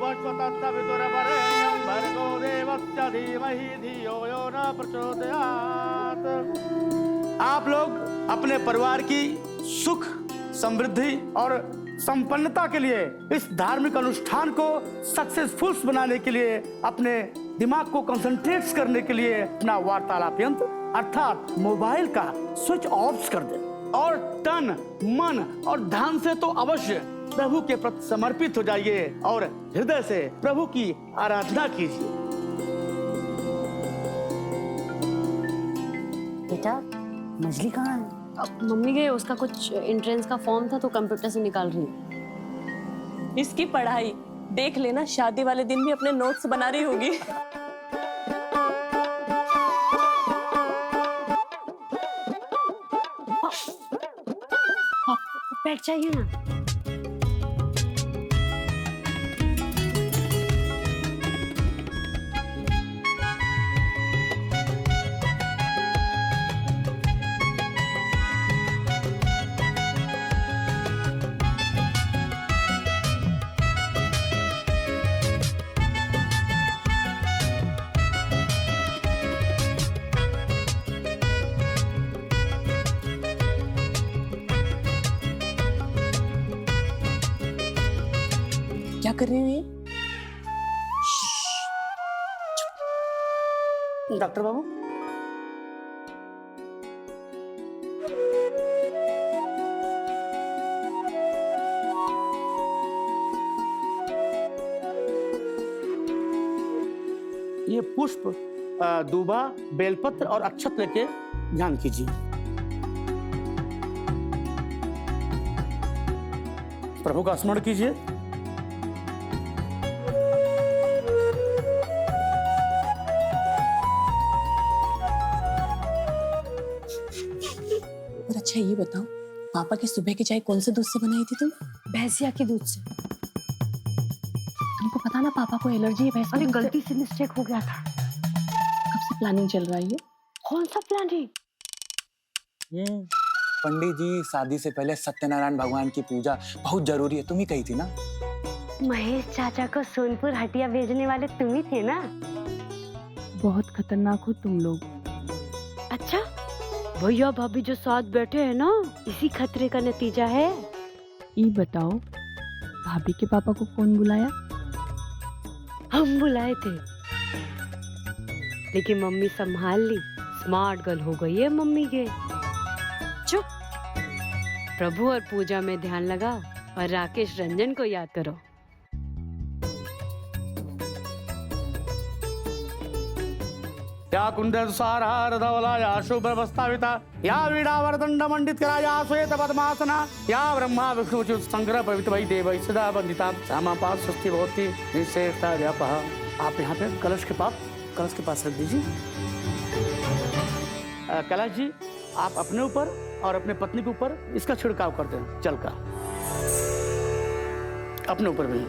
वस्वतत्सवितुरवरेण्यं भर्गो देवस्य धीमहि धियो यो न प्रचोदयात्। आप लोग अपने परिवार की सुख, समृद्धि और संपन्नता के लिए इस धार्मिक अनुष्ठान को सक्सेसफुल बनाने के लिए, अपने दिमाग को कंसंट्रेट करने के लिए अपना वार्तालाप यंत्र अर्थात मोबाइल का स्विच ऑफ कर दे और तन, मन और ध्यान से तो अवश्य प्रभु के प्रति समर्पित हो जाइए और हृदय से प्रभु की आराधना कीजिए। बेटा मछली कहाँ है? अब मम्मी गए, उसका कुछ एंट्रेंस का फॉर्म था तो कंप्यूटर से निकाल रही हूँ। इसकी पढ़ाई देख लेना, शादी वाले दिन भी अपने नोट्स बना रही होगी। बैठ जाइए ना। क्या कर रही हो ये? डॉक्टर बाबू, ये पुष्प, दूबा, बेलपत्र और अक्षत लेके ध्यान कीजिए। प्रभु का स्मरण कीजिए। और अच्छा ये बताओ, पापा की सुबह की चाय कौन से दूध से बनाई थी तुम? भैंसिया के दूध से। तुमको पता ना पापा को एलर्जी है भैंस के अरे दूध से। गलती से मिस्टेक हो गया था। कब से प्लानिंग चल रहा है ये? कौन सा प्लानिंग? पंडित जी, शादी से पहले सत्यनारायण भगवान की पूजा बहुत जरूरी है, तुम ही कही थी ना। महेश चाचा को सोनपुर हटिया भेजने वाले तुम ही थे ना? बहुत खतरनाक हो तुम लोग। अच्छा, भैया भाभी जो साथ बैठे हैं ना, इसी खतरे का नतीजा है। ये बताओ, भाभी के पापा को कौन बुलाया? हम बुलाए थे, लेकिन मम्मी संभाल ली। स्मार्ट गर्ल हो गई है मम्मी के। चुप। प्रभु और पूजा में ध्यान लगाओ और राकेश रंजन को याद करो। या कुंडसारा धवला या शुभ्रवस्थाविता या वीणावरदंड मंडित करा या श्वेत पद्मासना या ब्रह्मा विष्णु च्युत संग्रह पवित्र वै देव सदा वंदिता श्यामा पास सस्ती भवती निश्चेष्टा व्यापः। आप यहाँ पे कलश के पास रख दीजिए। कलश जी, आप अपने ऊपर और अपने पत्नी के ऊपर इसका छिड़काव कर दें, जल का। अपने ऊपर भी।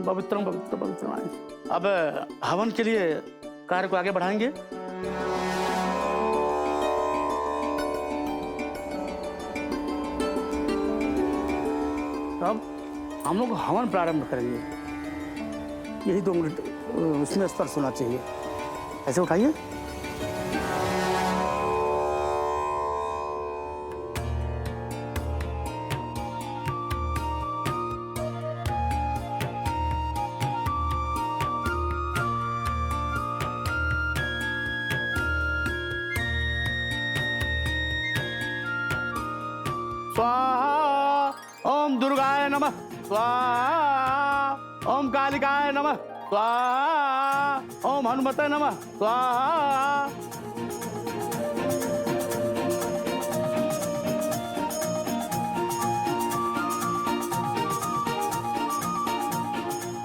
पवित्रम पवित्र पवित्र। अब हवन के लिए कार्य को आगे बढ़ाएंगे। अब हम लोग हवन प्रारंभ करेंगे। यही 2 मिनट उसमें स्पर्श होना चाहिए। ऐसे उठाइए। स्वाहा। ओम दुर्गाय नमः स्वाहा। ओम कालिकाय नमः स्वाहा। ओम हनुमते नमः स्वाहा।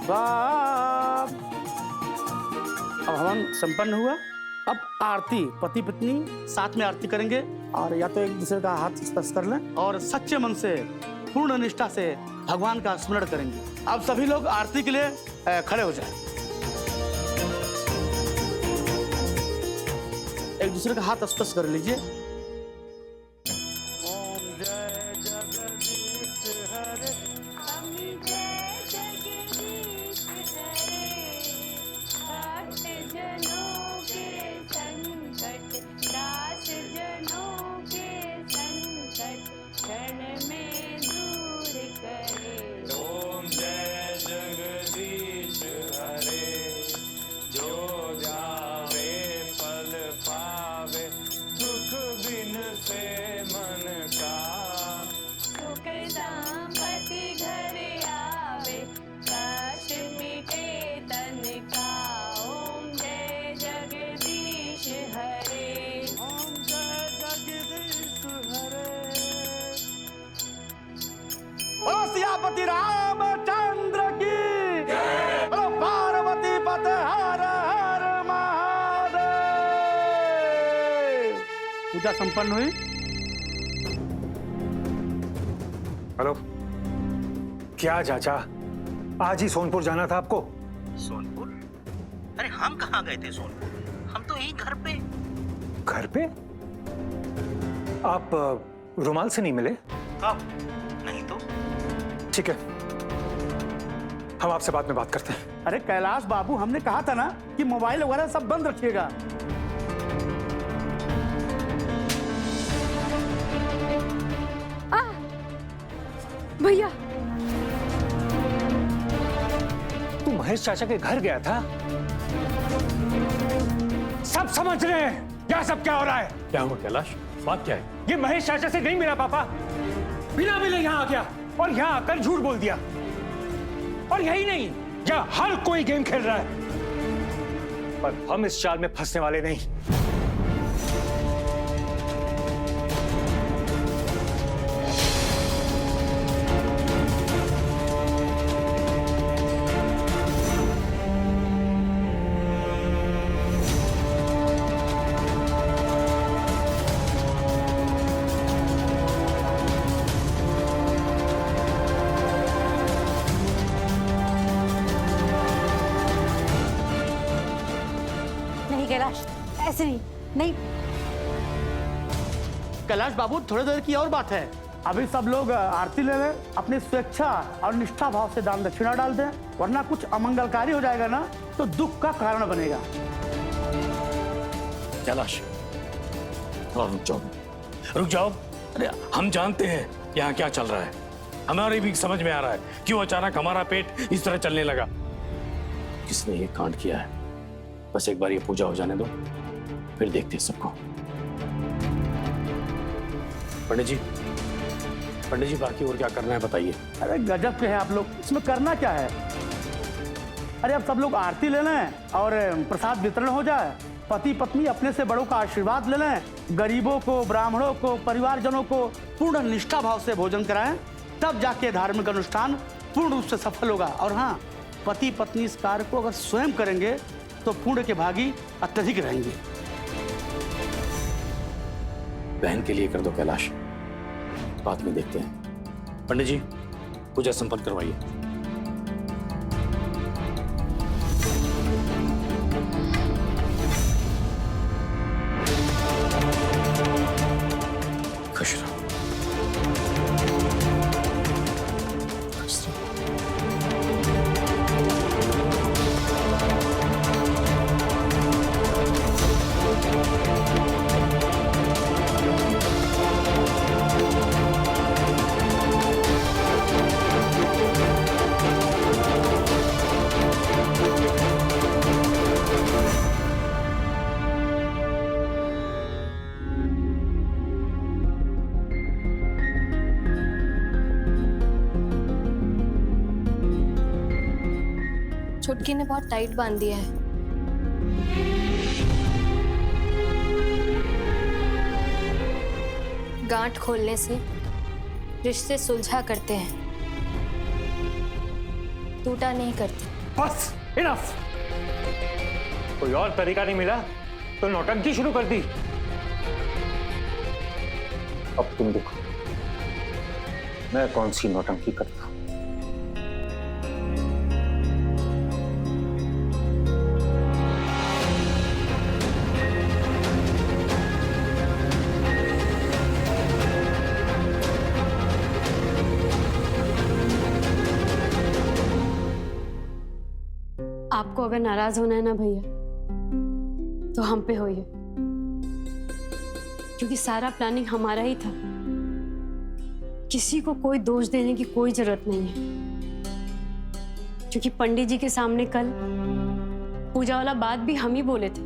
स्वाहा। अब हवन संपन्न हुआ। अब आरती, पति पत्नी साथ में आरती करेंगे और या तो एक दूसरे का हाथ स्पर्श कर लें और सच्चे मन से, पूर्ण निष्ठा से भगवान का स्मरण करेंगे। अब सभी लोग आरती के लिए खड़े हो जाएं। एक दूसरे का हाथ स्पर्श कर लीजिए। ओम जय जगदीश हरे सीतापति रामचंद्र की बोलो पार्वती पते हर हर महादेव। पूजा संपन्न हुई। हेलो, क्या चाचा, आज ही सोनपुर जाना था आपको? सोनपुर? अरे हम कहाँ गए थे सोनपुर? हम तो यहीं घर पे। घर पे? आप रुमाल से नहीं मिले? कब? नहीं तो। ठीक है, हम आपसे बाद में बात करते हैं। अरे कैलाश बाबू, हमने कहा था ना कि मोबाइल वगैरह सब बंद रखिएगा। भैया, तू महेश चाचा के घर गया था? सब समझ रहे हैं क्या सब क्या हो रहा है? क्या हुआ कैलाश, बात क्या है? ये महेश चाचा से नहीं मिला पापा, बिना मिले यहाँ आ गया और यहाँ आकर झूठ बोल दिया। और यही नहीं, यहाँ हर कोई गेम खेल रहा है, पर हम इस चाल में फंसने वाले नहीं। नहीं कैलाश, ऐसे नहीं, नहीं। कैलाश बाबू, थोड़ी देर की और बात है। अभी सब लोग आरती ले लें, अपनी स्वेच्छा और निष्ठा भाव से दान दक्षिणा डाल दें, वरना कुछ अमंगलकारी हो जाएगा ना तो दुख का कारण बनेगा। कैलाश, थोड़ा रुक जाओ, रुक जाओ। अरे हम जानते हैं यहाँ क्या चल रहा है, हमारे भी समझ में आ रहा है क्यों अचानक हमारा पेट इस तरह चलने लगा। किसने ये कांड किया है, बस एक बार ये पूजा हो जाने दो, फिर देखते हैं सबको। पंडित जी बाकी और क्या करना है बताइए। अरे गजब के हैं आप लोग, इसमें करना क्या है? अरे अब सब लोग आरती ले लें और प्रसाद वितरण हो जाए, पति पत्नी अपने से बड़ों का आशीर्वाद ले लें, गरीबों को, ब्राह्मणों को, परिवारजनों को पूर्ण निष्ठा भाव से भोजन कराएं, तब जाके धार्मिक अनुष्ठान पूर्ण रूप से सफल होगा। और हाँ, पति पत्नी इस कार्य को अगर स्वयं करेंगे तो पुण्य के भागी अत्यधिक रहेंगे। बहन के लिए कर दो कैलाश, बाद में देखते हैं। पंडित जी पूजा संपन्न करवाइए। खुश रहो। छुटकी ने बहुत टाइट बांध दिया है। गांठ खोलने से रिश्ते सुलझा करते हैं, टूटा नहीं करते। बस, इनफ। कोई और तरीका नहीं मिला तो नौटंकी शुरू कर दी। अब तुम देखो मैं कौन सी नौटंकी करता हूं। आपको अगर नाराज होना है ना भैया, तो हम पे होइए, क्योंकि सारा प्लानिंग हमारा ही था। किसी को कोई दोष देने की कोई जरूरत नहीं है, क्योंकि पंडित जी के सामने कल पूजा वाला बात भी हम ही बोले थे।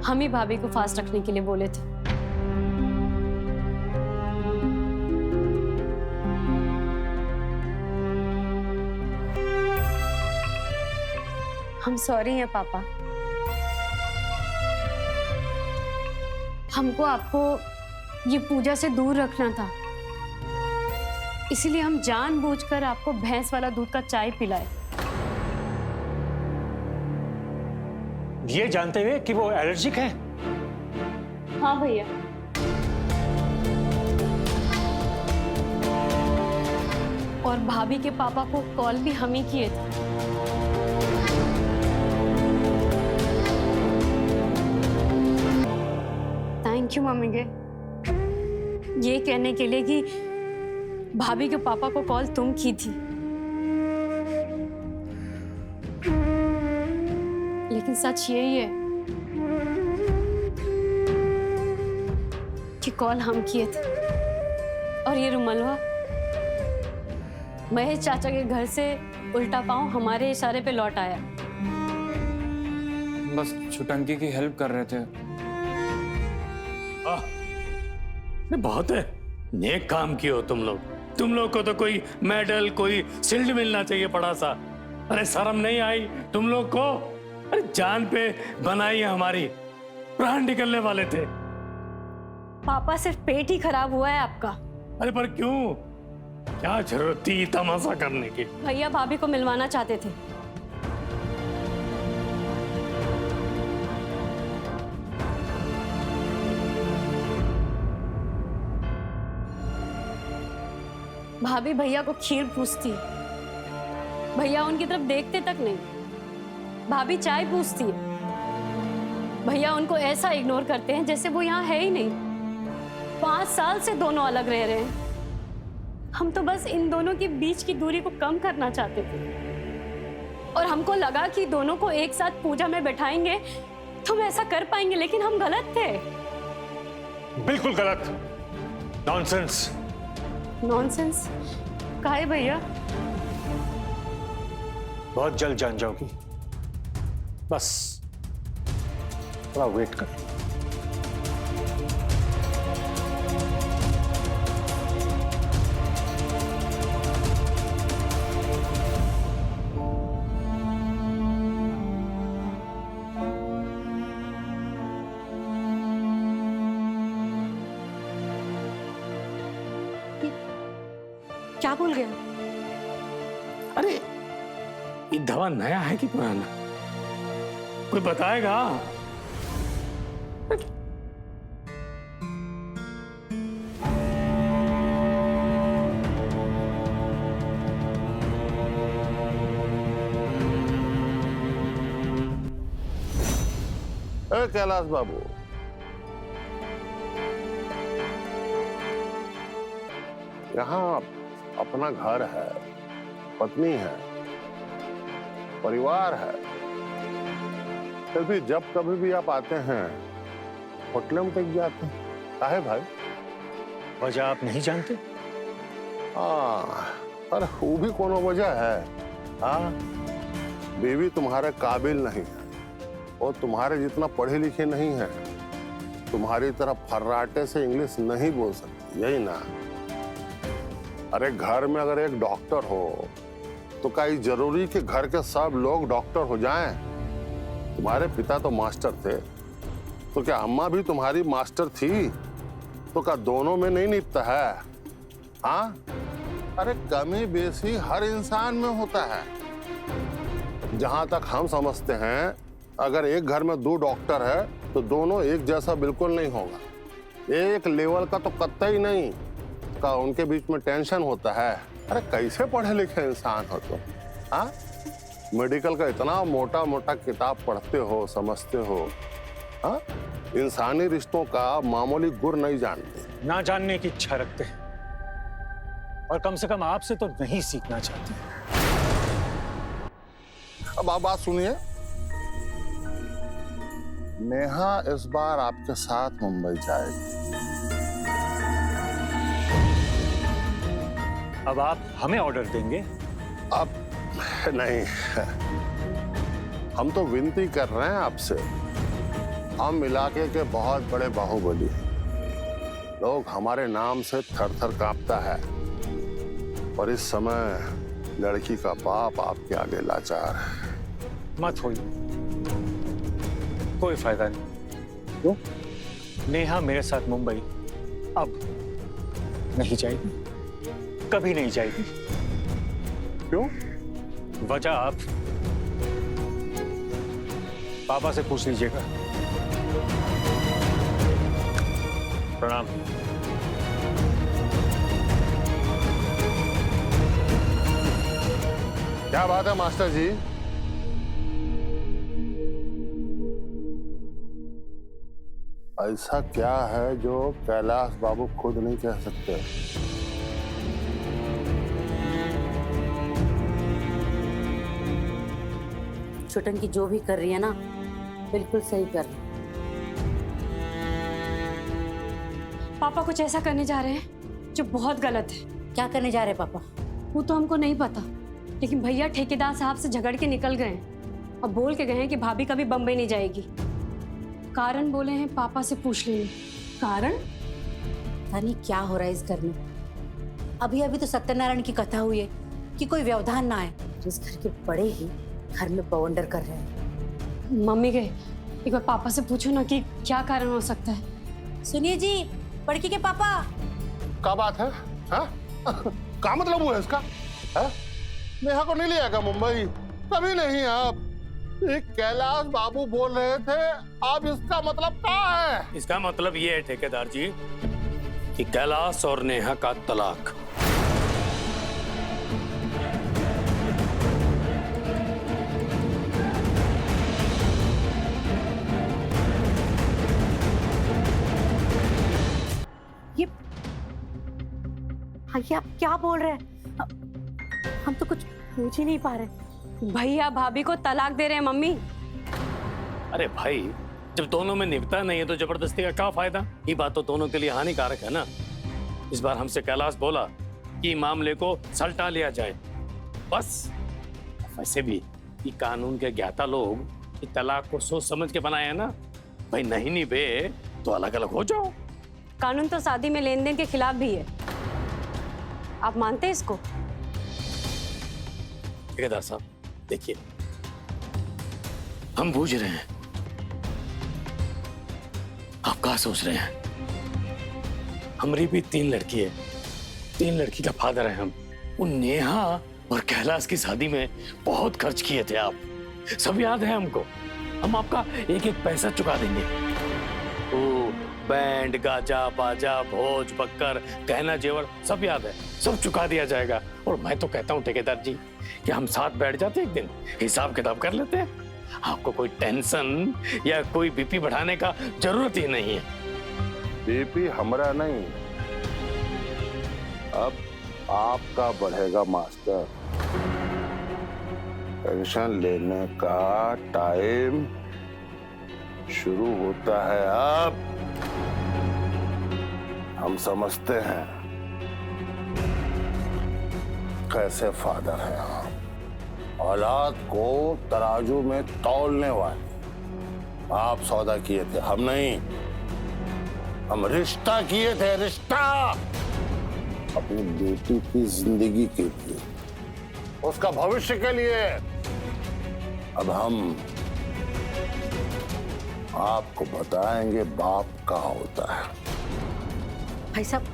हम ही भाभी को फास्ट रखने के लिए बोले थे। हम सॉरी हैं पापा, हमको आपको ये पूजा से दूर रखना था, इसीलिए हम जानबूझकर आपको भैंस वाला दूध का चाय पिलाए। ये जानते हुए कि वो एलर्जिक है। हाँ भैया। और भाभी के पापा को कॉल भी हम ही किए थे। थैंक यू मम्मी के, ये कहने के लिए कि भाभी के पापा को कॉल तुम की थी, लेकिन सच यही है कि कॉल हम किए थे। और ये रुमालवा महेश चाचा के घर से उल्टा पांव हमारे इशारे पे लौट आया। बस छुटंकी की हेल्प कर रहे थे। बहुत है, नेक काम किए हो तुम लोग। तुम लोग को तो कोई मेडल, कोई शील्ड मिलना चाहिए बड़ा सा। अरे शर्म नहीं आई तुम लोग को? अरे जान पे बनाई है हमारी, प्राण निकलने वाले थे। पापा सिर्फ पेट ही खराब हुआ है आपका। अरे पर क्यों, क्या जरूरत थी तमाशा करने की? भैया भाभी को मिलवाना चाहते थे। भाभी भैया को खीर पूछती, भैया उनकी तरफ देखते तक नहीं। भाभी चाय पूछती है, भैया उनको ऐसा इग्नोर करते हैं जैसे वो यहाँ है ही नहीं। 5 साल से दोनों अलग रह रहे हैं। हम तो बस इन दोनों के बीच की दूरी को कम करना चाहते थे, और हमको लगा कि दोनों को एक साथ पूजा में बैठाएंगे तो हम ऐसा कर पाएंगे, लेकिन हम गलत थे। बिल्कुल गलत। नॉनसेंस। नॉनसेंस काहे भैया? बहुत जल्द जान जाओगी, बस थोड़ा वेट कर। क्या भूल गया? अरे ये दवा नया है कि पुराना, कोई बताएगा? कैलाश बाबू, यहाँ अपना घर है, पत्नी है, परिवार है, फिर भी जब कभी भी आप आते हैं होटल में टिक जाते हैं। काहे भाई? वजह आप नहीं जानते? पर वो भी कोनो वजह है। हाँ, बीवी तुम्हारे काबिल नहीं है और तुम्हारे जितना पढ़े लिखे नहीं है, तुम्हारी तरह फर्राटे से इंग्लिश नहीं बोल सकती, यही ना? अरे घर में अगर एक डॉक्टर हो तो क्या ये जरूरी कि घर के सब लोग डॉक्टर हो जाएं? तुम्हारे पिता तो मास्टर थे, तो क्या अम्मा भी तुम्हारी मास्टर थी? तो क्या दोनों में नहीं निपटा है? हाँ, अरे कमी बेसी हर इंसान में होता है। जहां तक हम समझते हैं, अगर एक घर में 2 डॉक्टर है तो दोनों एक जैसा बिल्कुल नहीं होगा, एक लेवल का तो कतई नहीं। का उनके बीच में टेंशन होता है। अरे कैसे पढ़े लिखे इंसान हो तुम? हाँ, मेडिकल का इतना मोटा मोटा किताब पढ़ते हो, समझते हो, हाँ, इंसानी रिश्तों का मामूली गुर नहीं जानते। ना जानने की इच्छा रखते हैं, और कम से कम आपसे तो नहीं सीखना चाहते। अब आप बात सुनिए, नेहा इस बार आपके साथ मुंबई जाएगी। अब आप हमें ऑर्डर देंगे? अब नहीं, हम तो विनती कर रहे हैं आपसे। हम इलाके के बहुत बड़े बाहुबली हैं, लोग हमारे नाम से थर थर कांपता है, और इस समय लड़की का बाप आपके आगे लाचार है। मत होइए, कोई फायदा नहीं। क्यों? नेहा मेरे साथ मुंबई अब नहीं जाएगी। कभी नहीं जाएगी। क्यों? वजह आप पापा से पूछ लीजिएगा। प्रणाम। क्या बात है मास्टर जी? ऐसा क्या है जो कैलाश बाबू खुद नहीं कह सकते? छोटन की जो भी कर रही है ना, बिल्कुल सही कर रही है। पापा कुछ ऐसा करने जा रहे हैं जो बहुत गलत है। क्या करने जा रहे हैं पापा? वो तो हमको नहीं पता, लेकिन भैया ठेकेदार साहब से झगड़ के निकल गए हैं और बोल के गए हैं कि भाभी कभी बम्बई नहीं जाएगी। कारण बोले हैं पापा से पूछ लेंगे। कारण? पता नहीं क्या हो रहा है इस घर में। अभी अभी तो सत्यनारायण की कथा हुई है कि कोई व्यवधान ना आए। इस घर के बड़े ही घर में बवंडर कर रहे हैं। मम्मी गए, एक बार पापा से पूछो ना कि क्या कारण हो सकता है। सुनिए जी, बड़की के पापा। क्या बात है? हाँ? क्या मतलब हुआ इसका? हाँ? नेहा को नहीं ले आएगा मुंबई? कभी नहीं। आप एक कैलाश बाबू बोल रहे थे, अब इसका मतलब क्या है? इसका मतलब ये है ठेकेदार जी कि कैलाश और नेहा का तलाक। ये भैया आप क्या बोल रहे हैं? हम तो कुछ पूछ ही नहीं पा रहे। भैया भाभी को तलाक दे रहे हैं मम्मी। अरे भाई, जब दोनों में निभता नहीं है तो जबरदस्ती का क्या फायदा? ये बात तो दोनों के लिए हानिकारक है ना। इस बार हमसे कैलाश बोला कि मामले को सलटा लिया जाए, बस। वैसे भी ये कानून के ज्ञाता लोग इस तलाक को सोच समझ के बनाए हैं ना। भाई नहीं निभे तो अलग अलग हो जाओ। कानून तो शादी में लेन देन के खिलाफ भी है। आप मानते हैं इसको? ठेकेदार साहब देखिए, हम बूझ रहे हैं आप क्या सोच रहे हैं। हमारी भी 3 लड़की है, 3 लड़की का फादर है हम। उन नेहा और कैलाश की शादी में बहुत खर्च किए थे आप, सब याद है हमको। हम आपका एक एक पैसा चुका देंगे। ओ, बैंड गाजा बाजा भोज बक्कर गहना जेवर सब याद है, सब चुका दिया जाएगा। और मैं तो कहता हूँ ठेकेदार जी कि हम साथ बैठ जाते एक दिन, हिसाब किताब कर लेते हैं। आपको कोई टेंशन या कोई बीपी बढ़ाने का जरूरत ही नहीं है। बीपी हमरा नहीं, अब आपका बढ़ेगा मास्टर। टेंशन लेने का टाइम शुरू होता है अब। हम समझते हैं कैसे फादर हैं आप। औलाद को तराजू में तौलने वाले आप सौदा किए थे, हम नहीं। हम रिश्ता किए थे, रिश्ता अपनी बेटी की जिंदगी के लिए, उसका भविष्य के लिए। अब हम आपको बताएंगे बाप का होता है। भाई साहब,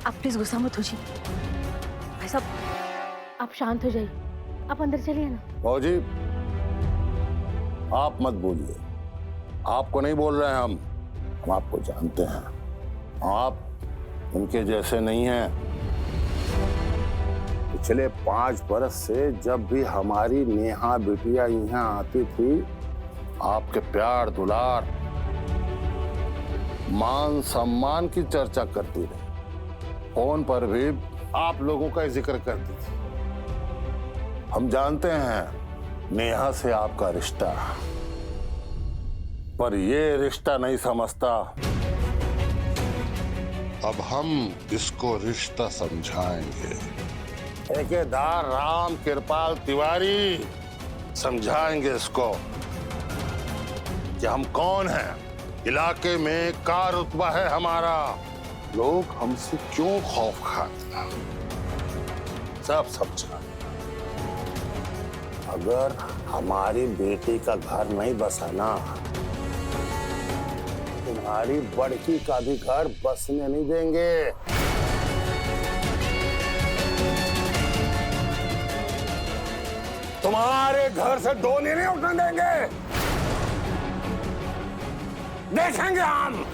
आप प्लीज गुस्सा मत होइए। भाई साहब, आप शांत हो जाइए, आप अंदर चलिए ना। फौजी, आप मत बोलिए। आपको नहीं बोल रहे हैं हम आपको जानते हैं। आप उनके जैसे नहीं हैं। पिछले 5 बरस से जब भी हमारी नेहा बिटिया यहाँ आती थी, आपके प्यार दुलार मान सम्मान की चर्चा करती रही। फोन पर भी आप लोगों का जिक्र करती थी। हम जानते हैं नेहा से आपका रिश्ता, पर ये रिश्ता नहीं समझता। अब हम इसको रिश्ता समझाएंगे। ठेकेदार राम कृपाल तिवारी समझाएंगे इसको कि हम कौन हैं, इलाके में क्या रुतबा है हमारा, लोग हमसे क्यों खौफ खाते हैं, सब समझाएंगे। अगर हमारी बेटी का घर नहीं बसा ना, तुम्हारी बड़की का भी घर बसने नहीं देंगे। तुम्हारे घर से डोली नहीं उठने देंगे। देखेंगे हम।